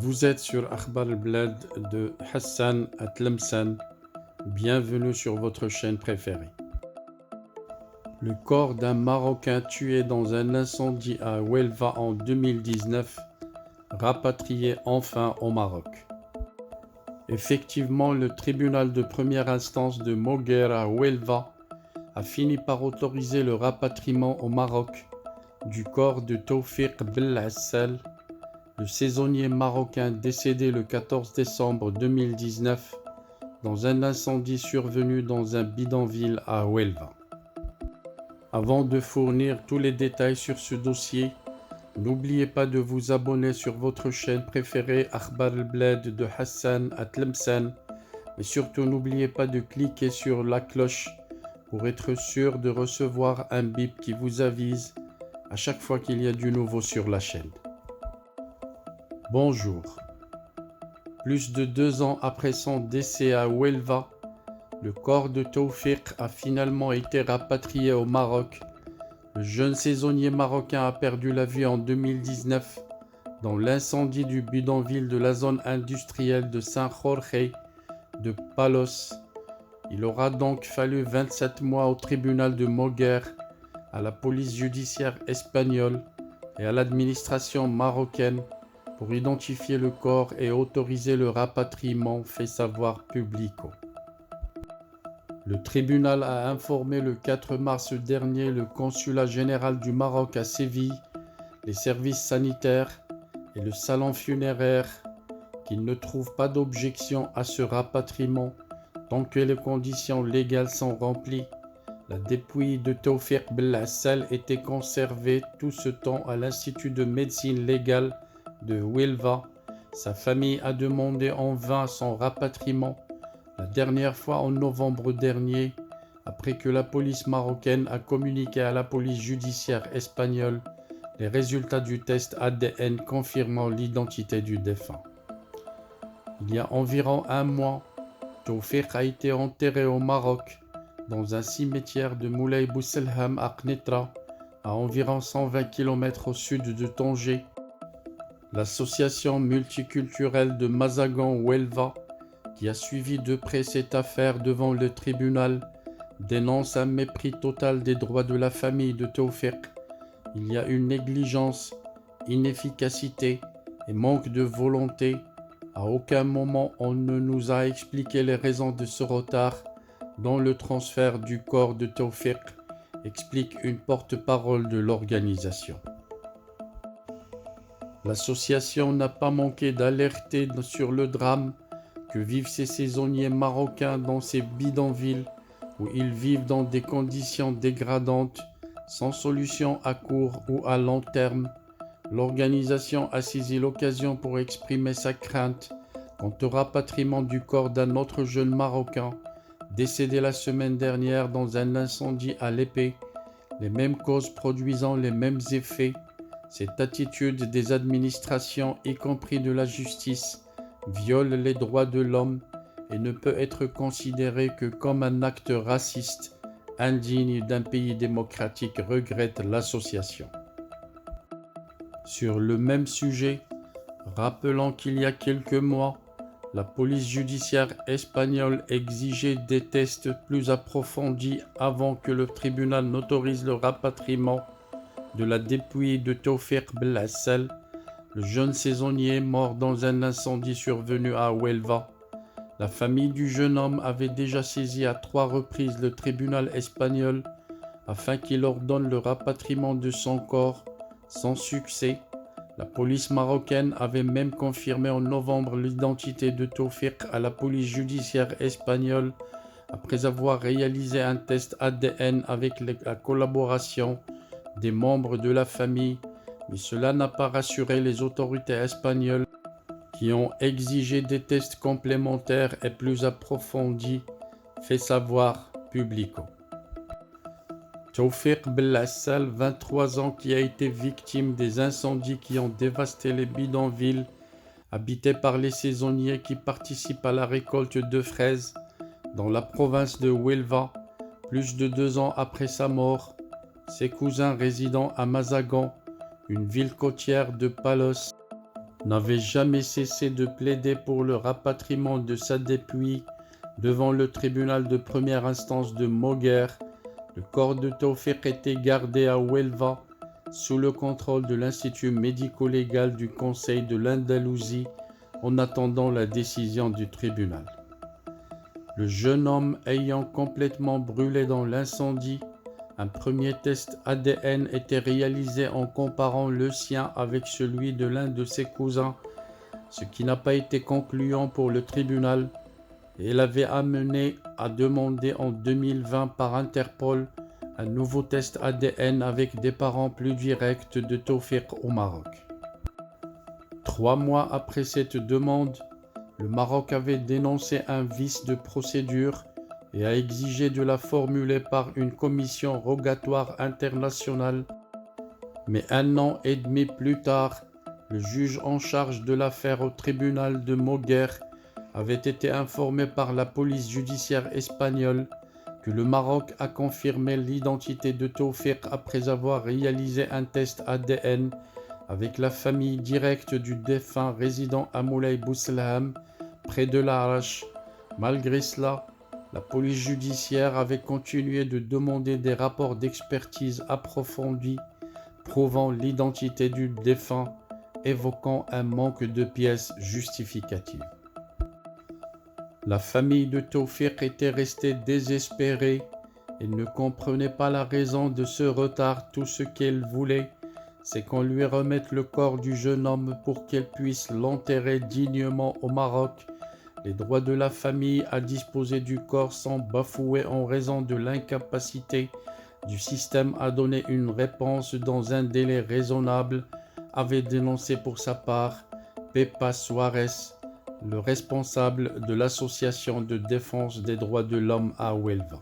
Vous êtes sur Akhbar al-Blad de Hassan Atlemsan. Bienvenue sur votre chaîne préférée. Le corps d'un Marocain tué dans un incendie à Huelva en 2019, rapatrié enfin au Maroc. Effectivement, le tribunal de première instance de Moguer à Huelva a fini par autoriser le rapatriement au Maroc du corps de Tawfiq Belassal, le saisonnier marocain décédé le 14 décembre 2019 dans un incendie survenu dans un bidonville à Huelva. Avant de fournir tous les détails sur ce dossier, n'oubliez pas de vous abonner sur votre chaîne préférée Akhbar al-Blad de Hassan Atlemsan et surtout n'oubliez pas de cliquer sur la cloche pour être sûr de recevoir un bip qui vous avise à chaque fois qu'il y a du nouveau sur la chaîne. Bonjour. Plus de 2 ans après son décès à Huelva, le corps de Tawfiq a finalement été rapatrié au Maroc. Le jeune saisonnier marocain a perdu la vie en 2019 dans l'incendie du bidonville de la zone industrielle de San Jorge de Palos. Il aura donc fallu 27 mois au tribunal de Moguer, à la police judiciaire espagnole et à l'administration marocaine pour identifier le corps et autoriser le rapatriement, fait savoir Publico. Le tribunal a informé le 4 mars dernier le consulat général du Maroc à Séville, les services sanitaires et le salon funéraire qu'ils ne trouvent pas d'objection à ce rapatriement tant que les conditions légales sont remplies. La dépouille de Tawfiq Belassal était conservée tout ce temps à l'Institut de médecine légale de Huelva. Sa famille a demandé en vain son rapatriement, la dernière fois en novembre dernier, après que la police marocaine a communiqué à la police judiciaire espagnole les résultats du test ADN confirmant l'identité du défunt. Il y a environ 1 mois, Tawfiq a été enterré au Maroc, dans un cimetière de Moulay Bousselham à Knetra, à environ 120 km au sud de Tanger. L'association multiculturelle de Mazagan-Huelva, qui a suivi de près cette affaire devant le tribunal, dénonce un mépris total des droits de la famille de Tawfiq. Il y a une négligence, inefficacité et manque de volonté. À aucun moment on ne nous a expliqué les raisons de ce retard dans le transfert du corps de Tawfiq, explique une porte-parole de l'organisation. L'association n'a pas manqué d'alerter sur le drame que vivent ces saisonniers marocains dans ces bidonvilles où ils vivent dans des conditions dégradantes, sans solution à court ou à long terme. L'organisation a saisi l'occasion pour exprimer sa crainte quant au rapatriement du corps d'un autre jeune Marocain décédé la semaine dernière dans un incendie à l'épée, les mêmes causes produisant les mêmes effets. Cette attitude des administrations, y compris de la justice, viole les droits de l'homme et ne peut être considérée que comme un acte raciste, indigne d'un pays démocratique, regrette l'association. Sur le même sujet, rappelant qu'il y a quelques mois, la police judiciaire espagnole exigeait des tests plus approfondis avant que le tribunal n'autorise le rapatriement de la dépouille de Tawfiq Belassal, le jeune saisonnier mort dans un incendie survenu à Huelva. La famille du jeune homme avait déjà saisi à 3 reprises le tribunal espagnol afin qu'il ordonne le rapatriement de son corps, sans succès. La police marocaine avait même confirmé en novembre l'identité de Tawfiq à la police judiciaire espagnole après avoir réalisé un test ADN avec la collaboration des membres de la famille, mais cela n'a pas rassuré les autorités espagnoles qui ont exigé des tests complémentaires et plus approfondis, fait savoir Publico. Tawfiq Belassal, 23 ans, qui a été victime des incendies qui ont dévasté les bidonvilles habités par les saisonniers qui participent à la récolte de fraises dans la province de Huelva, plus de 2 ans après sa mort. Ses cousins résidant à Mazagan, une ville côtière de Palos, n'avait jamais cessé de plaider pour le rapatriement de sa dépouille devant le tribunal de première instance de Moguer. Le corps de Tawfiq était gardé à Huelva sous le contrôle de l'Institut médico-légal du Conseil de l'Andalousie en attendant la décision du tribunal. Le jeune homme ayant complètement brûlé dans l'incendie, un premier test ADN était réalisé en comparant le sien avec celui de l'un de ses cousins, ce qui n'a pas été concluant pour le tribunal et l'avait amené à demander en 2020 par Interpol un nouveau test ADN avec des parents plus directs de Tawfiq au Maroc. 3 mois après cette demande, le Maroc avait dénoncé un vice de procédure et a exigé de la formuler par une commission rogatoire internationale. Mais 1 an et demi plus tard, le juge en charge de l'affaire au tribunal de Moguer avait été informé par la police judiciaire espagnole que le Maroc a confirmé l'identité de Tawfiq après avoir réalisé un test ADN avec la famille directe du défunt résidant à Moulay Bousselham, près de Larache. Malgré cela, la police judiciaire avait continué de demander des rapports d'expertise approfondis prouvant l'identité du défunt, évoquant un manque de pièces justificatives. La famille de Tawfiq était restée désespérée et ne comprenait pas la raison de ce retard. Tout ce qu'elle voulait, c'est qu'on lui remette le corps du jeune homme pour qu'elle puisse l'enterrer dignement au Maroc. Les droits de la famille à disposer du corps sont bafoués en raison de l'incapacité du système à donner une réponse dans un délai raisonnable, avait dénoncé pour sa part Pepa Suárez, le responsable de l'association de défense des droits de l'homme à Huelva.